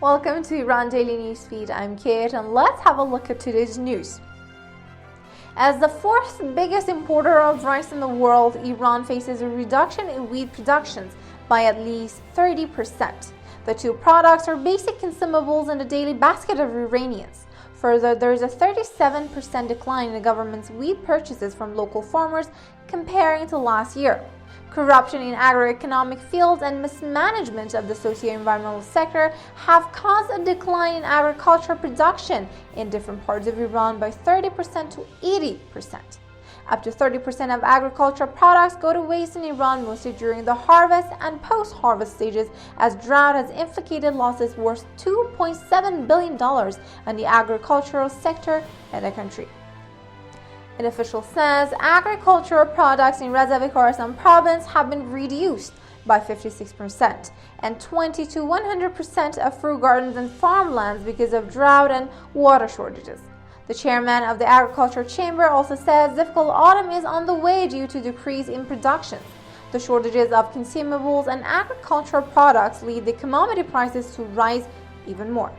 Welcome to Iran Daily Newsfeed. I'm Kate, and let's have a look at today's news. As the fourth biggest importer of rice in the world, Iran faces a reduction in wheat productions by at least 30%. The two products are basic consumables in the daily basket of Iranians. Further, there is a 37% decline in the government's wheat purchases from local farmers comparing to last year. Corruption in agro-economic fields and mismanagement of the socio-environmental sector have caused a decline in agricultural production in different parts of Iran by 30% to 80%. Up to 30% of agricultural products go to waste in Iran, mostly during the harvest and post-harvest stages, as drought has inflicted losses worth $2.7 billion on the agricultural sector in the country. An official says agricultural products in Reza Khorasan province have been reduced by 56% and 20 to 100% of fruit gardens and farmlands because of drought and water shortages. The chairman of the Agriculture Chamber also says difficult autumn is on the way due to decrease in production. The shortages of consumables and agricultural products lead the commodity prices to rise even more.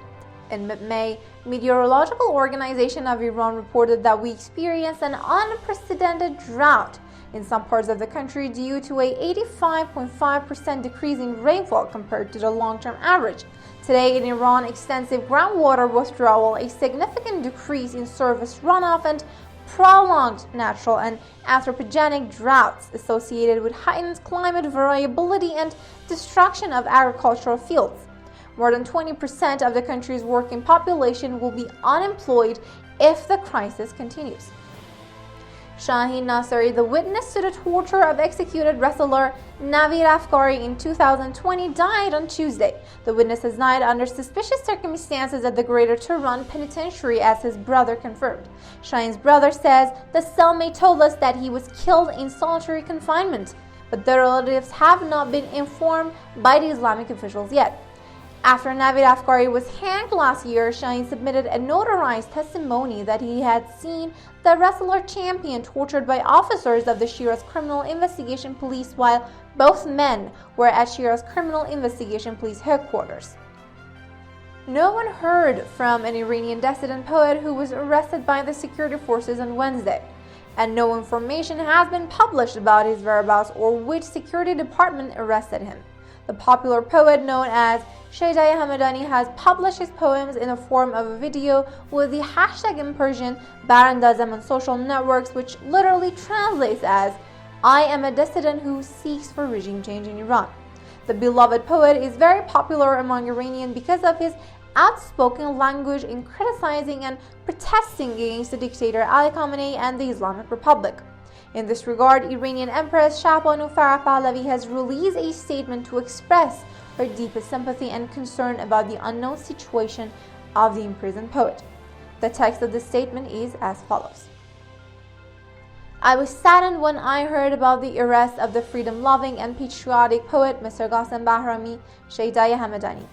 In mid-May, Meteorological Organization of Iran reported that we experienced an unprecedented drought in some parts of the country due to a 85.5% decrease in rainfall compared to the long-term average. Today in Iran, extensive groundwater withdrawal, a significant decrease in surface runoff, and prolonged natural and anthropogenic droughts associated with heightened climate variability and destruction of agricultural fields. More than 20% of the country's working population will be unemployed if the crisis continues. Hassan Nasseri, the witness to the torture of executed wrestler Navid Afkari in 2020, died on Tuesday. The witness has died under suspicious circumstances at the Greater Tehran Penitentiary, as his brother confirmed. Hassan's brother says the cellmate told us that he was killed in solitary confinement, but the relatives have not been informed by the Islamic officials yet. After Navid Afkari was hanged last year, Shaheen submitted a notarized testimony that he had seen the wrestler champion tortured by officers of the Shiraz Criminal Investigation Police while both men were at Shiraz Criminal Investigation Police headquarters. No one heard from an Iranian dissident poet who was arrested by the security forces on Wednesday, and no information has been published about his whereabouts or which security department arrested him. The popular poet known as Shaidai Hamadani has published his poems in the form of a video with the hashtag in Persian Barandazam on social networks, which literally translates as "I am a dissident who seeks for regime change in Iran." The beloved poet is very popular among Iranians because of his outspoken language in criticizing and protesting against the dictator Ali Khamenei and the Islamic Republic. In this regard, Iranian Empress Shahbanu Farah Pahlavi has released a statement to express her deepest sympathy and concern about the unknown situation of the imprisoned poet. The text of the statement is as follows. I was saddened when I heard about the arrest of the freedom-loving and patriotic poet Mr. Qassem Bahrami Shaidai Hamadani.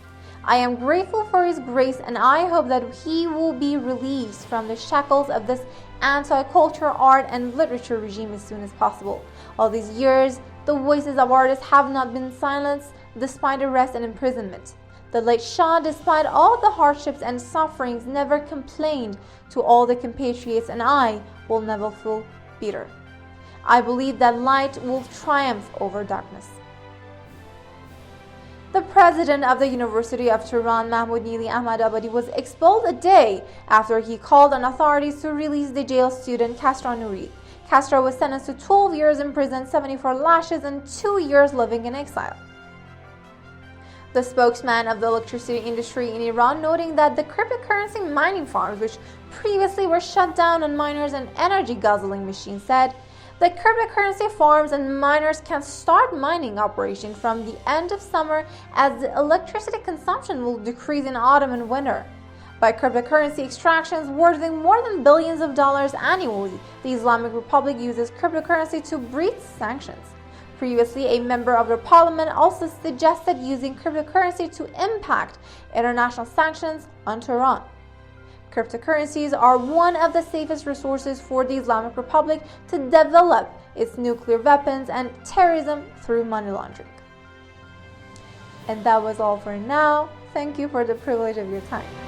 I am grateful for his grace, and I hope that he will be released from the shackles of this anti-culture, art, and literature regime as soon as possible. All these years, the voices of artists have not been silenced despite arrest and imprisonment. The late Shah, despite all the hardships and sufferings, never complained to all the compatriots, and I will never feel bitter. I believe that light will triumph over darkness. The president of the University of Tehran, Mahmoud Nili Ahmadabadi, was expelled a day after he called on authorities to release the jail student Castro Nouri. Castro was sentenced to 12 years in prison, 74 lashes, and 2 years living in exile. The spokesman of the electricity industry in Iran, noting that the cryptocurrency mining farms, which previously were shut down on miners and energy guzzling machines, said the cryptocurrency farms and miners can start mining operation from the end of summer, as the electricity consumption will decrease in autumn and winter. By cryptocurrency extractions worth more than billions of dollars annually, the Islamic Republic uses cryptocurrency to breach sanctions. Previously, a member of the parliament also suggested using cryptocurrency to impact international sanctions on Tehran. Cryptocurrencies are one of the safest resources for the Islamic Republic to develop its nuclear weapons and terrorism through money laundering. And that was all for now. Thank you for the privilege of your time.